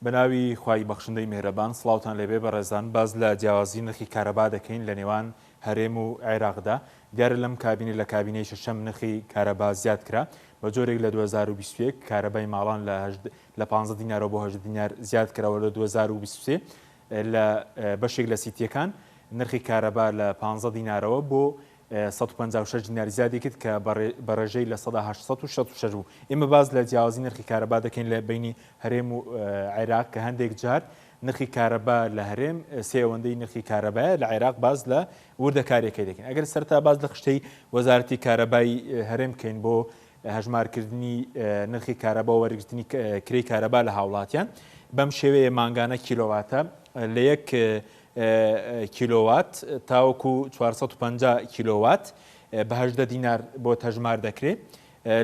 بەناوی خوای بەخشندەی میهرەبان سڵاوتان لێبێ بەڕێزان باز لە جیاوازی نرخی کارەبا دەکەین لە نێوان هەرێم و عێراقدا. دیارە لەم کابینی لە کابینەی شەشەم نرخی کارەبا زیاد کرا بە جۆرێک لە 2021 کارەبای ماڵان لە 15 دینارەوە بۆ 8 دینار زیاد کراوە لە 2023 لە بەشێک لە سیتیەکان نرخی کارەبا لە 15 دینارەوە بۆ 156 دینار زیادی کرد کە بەڕێژەی لە 866 بوو. ئێمە باز لە جیاوازی نرخی کارەبا دەکەین لە بینی هەرێم و عێراق کە هەندێک جار نرخی کارەبا لە هەرێم سێوەندەی نرخی کارەبایە لە عێراق باز لە وردەکارێکی دەکەین. ئەگەر سەرتا باز لە خشتەی وەزارەتی کارەبای هەرێم بکەین بۆ هەژمارکردنی نرخی کارەبا و وەرگرتنی کرێی کارەبا لە هاوڵاتیان بەم شێوەیە مانگانە کیلۆواتە لە یەک کیلۆوات تاوەکو 450 کیلۆوات بە 18 دینار بۆ هەژمار دەکرێت،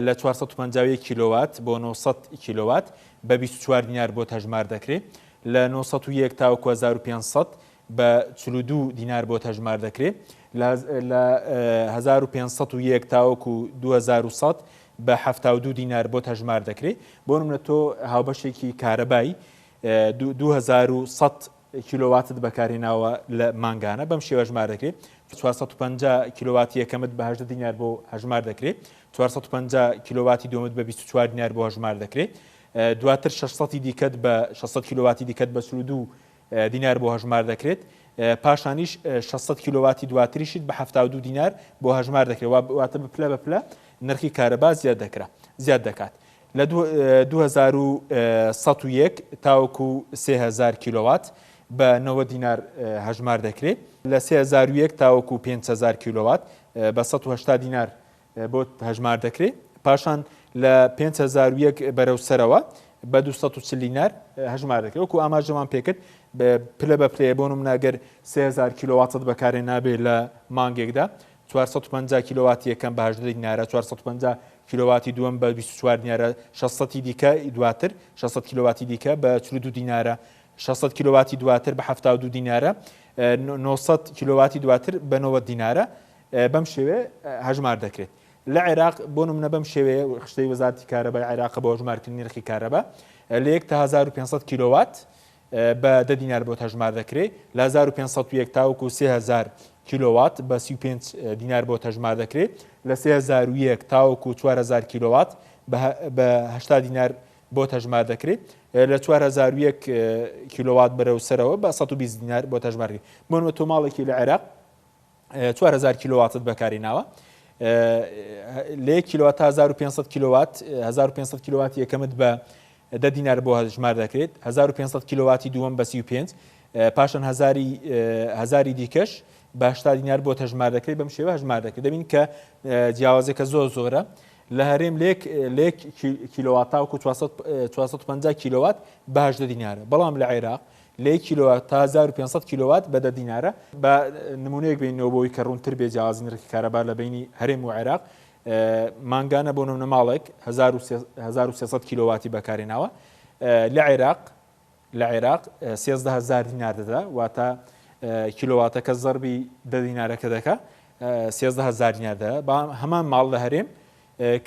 لە 451 کیلۆوات بۆ 900 کیلۆوات بە 24 دینار بۆ هەژمار دەکرێت، لە 901 تاوەکو 1500 بە 42 دینار بۆ هەژمار دەکرێت، لە 1501 تاوەکو 2100 بە 72 دینار بۆ هەژمار دەکرێت. بۆ نمونە تۆ هاوبەشێکی کارەبایی 2100 کیلۆواتت بەکارهێناوە لە مانگانە بەم شێوە هەژمار دەکرێت. 450 کیلۆواتی یەکەمت بە 18 دینار بۆ هەژمار دەکرێت، 450 کیلۆواتی دووەمت بە 24 دینار بۆ هەژمار دەکرێت، دواتر 600 دیکەت بە 600 کیلۆواتی دیکەت بە 32 دینار بۆ هەژمار دەکرێت، پاشانیش 600 کیلۆواتی دواتریشت بە 72 دینار بۆ هەژمار دەکرێت. واتە بپلە بەپلە نرخی کارەبا زیاد دەکات. لە 2101 تاوەکو 3000 کیلۆوات بە 90 دینار هەژمار دەکرێت، لە 3001 تاوەکو 5000 کیلۆوات بە 180 دینار بۆ هەژمار دەکرێت، پاشان لە 5001 بەرەو سەرەوە بە 240 دینار هەژمار دەکرێت. وەکو ئاماژەمان پێکرد پلە بە پلێ بۆ نمونەگەر 3000 کیلۆواتت بەکارێ نابێت لە مانگێکدا 450 کیلۆواتی یەکەم بە 18 دینارە، 450 کیلۆواتی دووەم بە 24 دینارە، 600 دیکە دواتر 600 کیلۆواتی دیکە بە 42 دینارە، 600 کیلۆواتی دواتر بە 72 دینارە، 900 کیلۆواتی دواتر بە 90 دینارە بەم شێوێ هەژمار دەکرێت. لە عێراق بۆ نمونە بەم شێوەیە خشتەی وەزارەتی کارەبای عێراق بۆ هەژمارکردنی نرخی کارەبا لە 1 تا 1500 کیلۆوات بە 10 دینار بۆ هەژمار دەکرێت، لە 1501 تاوەکو 3000 کیلۆوات بە 35 دینار بۆ هەژمار دەکرێت، لە 3001 تاوەکو 4000 کیلۆوات بە 80 دینار بۆ هەژمار دەکرێت، لە 4001 کیلۆوات بەرەو سەرەوە بە 120 دینار بۆ هەژمار دەکرێت. بۆ تۆ ماڵێکی لە عێراق 4000 کیلۆواتت بەکارهێناوە، لە 1 کیلۆوات 1500 کیلۆوات 1500 کیلۆواتی یەکەمت بە 10 دینار بۆ هەژمار دەکرێت، 1500 کیلۆواتی دووەم بە 35، پاشان 1000 دیکەش بە 80 دینار بۆ هەژمار دەکرێت. بەم شێوە هەژمار دەکرێت. دەبین کە جیاوازێکە زۆرە لە هەرێم لێک کیلۆوات تاوەکو 450 کیلۆوات بە 18 دینارە، بەڵام لە عێراق لە 1 کیلۆوات تا 1500 کیلۆوات بە 10 دینارە. بە نمونەیەک بینەوە بۆی کە ڕوونتر بێ جیاوازی نرخی کارەبا لە بینی هەرێم و عێراق مانگانە بۆ نمونە ماڵێک 1300 کیلۆواتی بەکارهێناوە، لە عێراق 13000 دینار دەدا، واتە کیلۆواتەکە زەربی 10 دینارەکە دەکا 13000 دینار دەدا. هەمان ماڵ لە هەرێم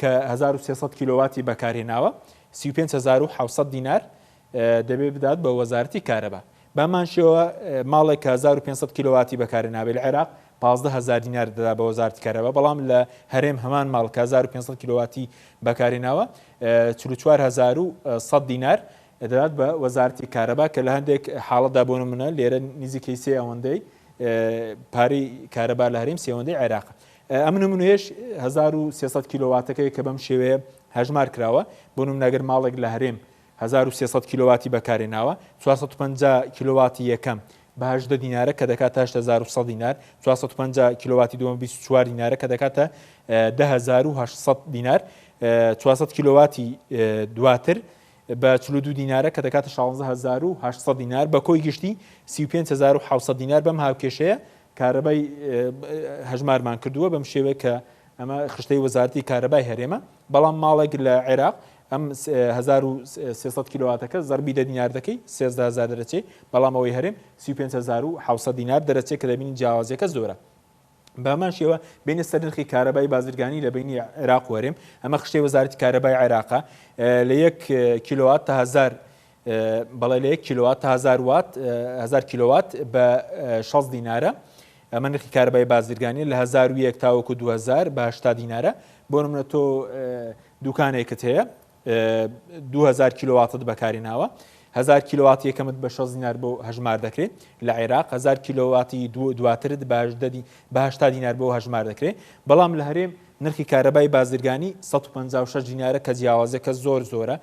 کە 1300 کیلۆواتی بەکارهێناوە 35700 دینار دەبێ بدات بە وەزارەتی کارەبا. بەمان شێوە ماڵێک 1500 کیلۆواتی بەکارهێنابێت لە عێراق 15000 دینار دەدا بە وەزارەتی کارەبا، بەڵام لە هەرێم هەمان ماڵ 1500 کیلۆواتی بەکارهێناوە 44100 دینار دەدات بە وەزارەتی کارەبا کە لە هەندێک حاڵەتدا بۆ نمونە لێرە نزیکەی سێ ئەوەندەی پارەی کارەبا لە هەرێم سێوەندەی عێراق. ئەم نمونەیەش 1300 کیلۆواتەکەی کە بەم شێوەیە هەژمار کراوە. بۆ نمونەگەر ماڵێک لە هەرێم 1300 کیلۆواتی بەکارهێناوە 450 کیلۆواتی یەکەم بە 18 دینارە کە دەکاتە 8100 دینار، 450 کیلۆواتی دووەم 24 دینارە کە دەکاتە 10800 دینار، 400 کیلۆواتی دواتر بە 42 دینارە کە دەکاتە 16800 دینار، بە کۆی گشتی 35700 دینار. بەم هاوکێشەیە کارەبای هەژمارمان کردووە بەم شێوەیە کە ئەمە خشتەی وەزارەتی کارەبای هەرێمە، بەڵام ماڵێک لە عێراق ئەم 1300 کیلۆواتەکە زەربی 10 دینار دەکەی 13000 دەرەچێ، بەڵام ئەوەی هەرێم 35700 دینار دەرەچێت کە دەبینین جیاوازیەکە زۆرە. بەمان شێوە بینە سەر نرخی کارەبای بازرگانی لە بینی عێراق و هەرێم ئەمە خشتەی وەزارەتی کارەبای عێراقە لە 1 کیلۆوات تا 1000 بەڵێ لە 1 کیلووات تا 1000 کیلووات بە 6 دینارە ئەمە نرخی کارەبای بازرگانی لە 1001 تاوەکو 2000 بە 80 دینارە بۆ نمونە تۆ دوکانێکت هەیە 2000 کیلوواتت بەکارهێناوە 1000 کیلووات یەکەمت بە 6 دینار بۆ هەژمار دەکرێت لە عێراق 1000 کیلوواتی دواترت بە 80 دینار بۆ هەژمار دەکرێت بەڵام لە هەرێم نرخی کارەبای بازرگانی 156 دینارە کە جیاوازەکە زۆرە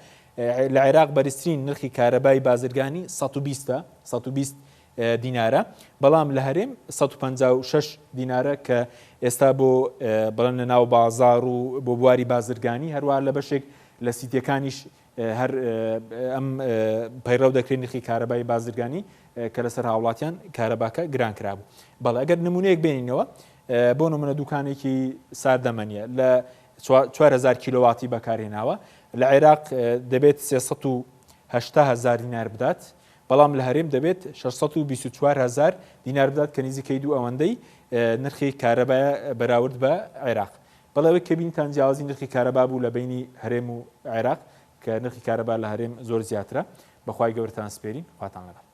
لە عێراق بەرزترین نرخی کارەبای بازرگانی 120 دینارە بەڵام لە هەرێم 156 دینارە کە ئێستا بۆ بڵێن لە ناو بازار و بۆ بواری بازرگانی هەروە لە بەشێک لە سیتیەکانیش هەر ئەم پەیڕەو دەکرێت نرخی کارەبای بازرگانی کە لەسەر هاوڵاتیان کارەباکە گران کرابوو بەڵێ ئەگەر نمونەیەک بێنینەوە بۆ نمونە دوکانێکی ساردەمەنیە لە 4000 کیلوواتی بەکارهێناوە لە عێراق دەبێت 380,000 دینار بدات بەڵام لە هەرێم دەبێت 624,000 دینار بدات کە نزیکەی دوو ئەوەندەی نرخی کارەبایە بەراورد بە عێراق بەڵێ کە بینتان جیاوازی نرخی کارەبا بوو لە بینی هەرێم و عێراق کە نرخی کارەبا لە هەرێم زۆر زیاترە بەخوای گەورەتان سپێرین خواتان لەگەڵ